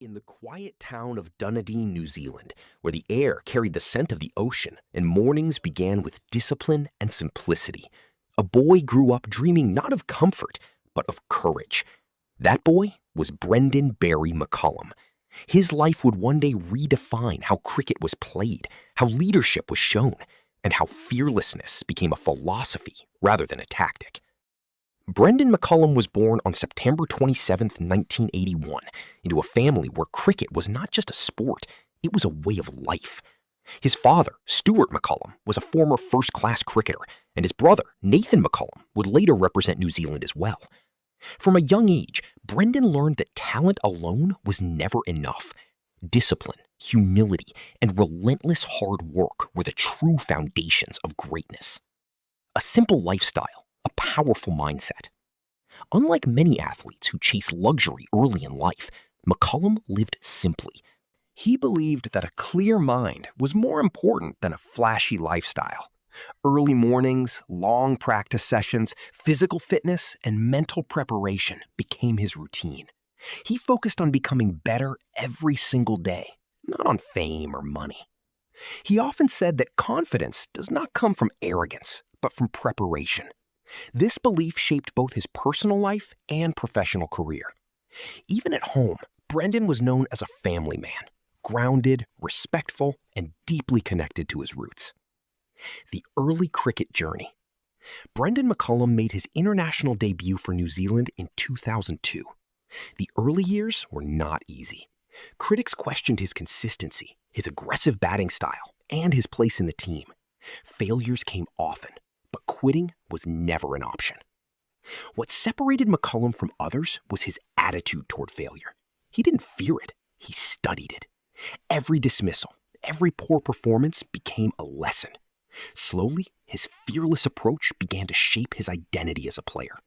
In the quiet town of Dunedin, New Zealand, where the air carried the scent of the ocean and mornings began with discipline and simplicity, a boy grew up dreaming not of comfort, but of courage. That boy was Brendon Barry McCullum. His life would one day redefine how cricket was played, how leadership was shown, and how fearlessness became a philosophy rather than a tactic. Brendon McCullum was born on September 27, 1981, into a family where cricket was not just a sport, it was a way of life. His father, Stuart McCullum, was a former first-class cricketer, and his brother, Nathan McCullum, would later represent New Zealand as well. From a young age, Brendon learned that talent alone was never enough. Discipline, humility, and relentless hard work were the true foundations of greatness. A simple lifestyle, a powerful mindset. Unlike many athletes who chase luxury early in life, McCullum lived simply. He believed that a clear mind was more important than a flashy lifestyle. Early mornings, long practice sessions, physical fitness, and mental preparation became his routine. He focused on becoming better every single day, not on fame or money. He often said that confidence does not come from arrogance, but from preparation. This belief shaped both his personal life and professional career. Even at home, Brendon was known as a family man, grounded, respectful, and deeply connected to his roots. The early cricket journey. Brendon McCullum made his international debut for New Zealand in 2002. The early years were not easy. Critics questioned his consistency, his aggressive batting style, and his place in the team. Failures came often, but quitting was never an option. What separated McCullum from others was his attitude toward failure. He didn't fear it, he studied it. Every dismissal, every poor performance became a lesson. Slowly, his fearless approach began to shape his identity as a player.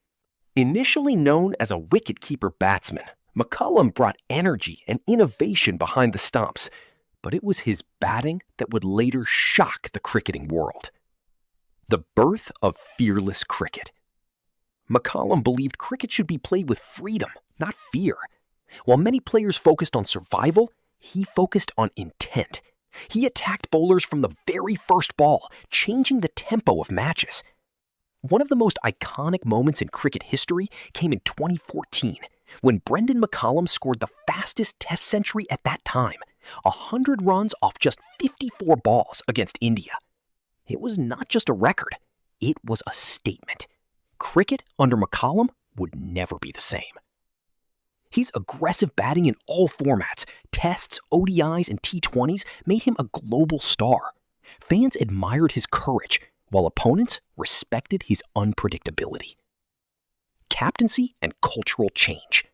Initially known as a wicket-keeper batsman, McCullum brought energy and innovation behind the stumps, but it was his batting that would later shock the cricketing world. The birth of fearless cricket. McCullum believed cricket should be played with freedom, not fear. While many players focused on survival, he focused on intent. He attacked bowlers from the very first ball, changing the tempo of matches. One of the most iconic moments in cricket history came in 2014, when Brendon McCullum scored the fastest Test century at that time, 100 runs off just 54 balls against India. It was not just a record, it was a statement. Cricket under McCullum would never be the same. His aggressive batting in all formats, Tests, ODIs, and T20s, made him a global star. Fans admired his courage, while opponents respected his unpredictability. Captaincy and cultural change.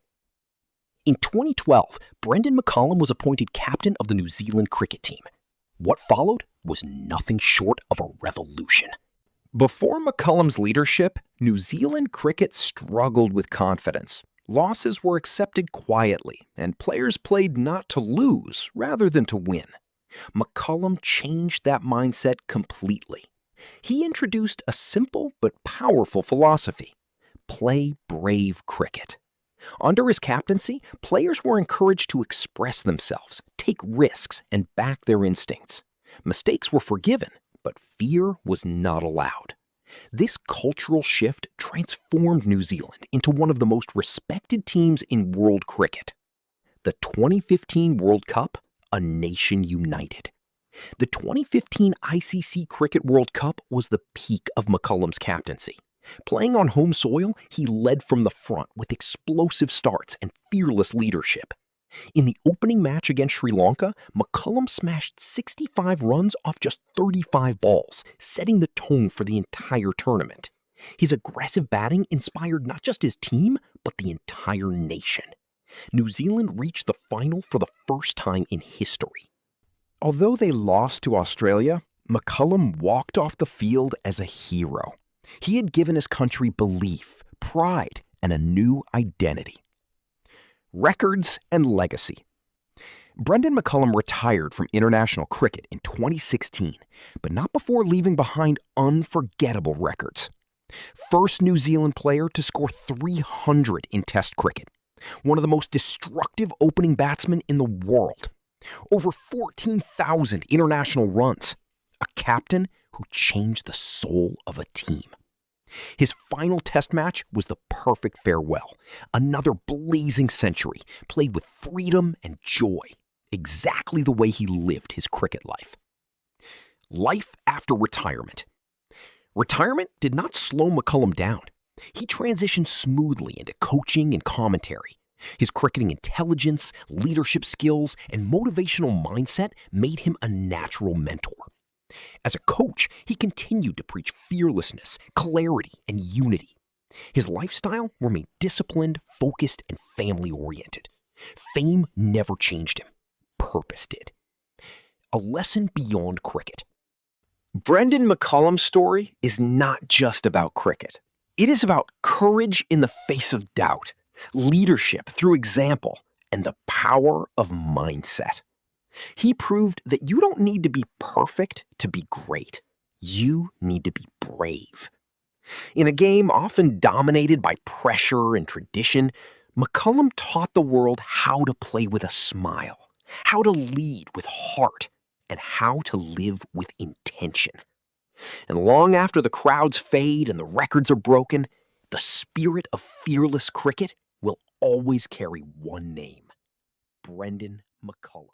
In 2012, Brendon McCullum was appointed captain of the New Zealand cricket team. What followed was nothing short of a revolution. Before McCullum's leadership, New Zealand cricket struggled with confidence. Losses were accepted quietly, and players played not to lose rather than to win. McCullum changed that mindset completely. He introduced a simple but powerful philosophy: play brave cricket. Under his captaincy, players were encouraged to express themselves, take risks, and back their instincts. Mistakes were forgiven, but fear was not allowed. This cultural shift transformed New Zealand into one of the most respected teams in world cricket. The 2015 World Cup, a nation united. The 2015 ICC Cricket World Cup was the peak of McCullum's captaincy. Playing on home soil, he led from the front with explosive starts and fearless leadership. In the opening match against Sri Lanka, McCullum smashed 65 runs off just 35 balls, setting the tone for the entire tournament. His aggressive batting inspired not just his team, but the entire nation. New Zealand reached the final for the first time in history. Although they lost to Australia, McCullum walked off the field as a hero. He had given his country belief, pride, and a new identity. Records and legacy. Brendon McCullum retired from international cricket in 2016, but not before leaving behind unforgettable records. First New Zealand player to score 300 in Test cricket. one of the most destructive opening batsmen in the world, over 14,000 international runs, a captain who changed the soul of a team. His final test match was the perfect farewell, another blazing century played with freedom and joy, exactly the way he lived his cricket life. Life after retirement. Retirement did not slow McCullum down. He transitioned smoothly into coaching and commentary. His cricketing intelligence, leadership skills, and motivational mindset made him a natural mentor. As a coach, he continued to preach fearlessness, clarity, and unity. His lifestyle remained disciplined, focused, and family-oriented. Fame never changed him. Purpose did. A lesson beyond cricket. Brendon McCullum's story is not just about cricket. It is about courage in the face of doubt, leadership through example, and the power of mindset. He proved that you don't need to be perfect to be great. You need to be brave. In a game often dominated by pressure and tradition, McCullum taught the world how to play with a smile, how to lead with heart, and how to live with intention. And long after the crowds fade and the records are broken, the spirit of fearless cricket will always carry one name: Brendon McCullum.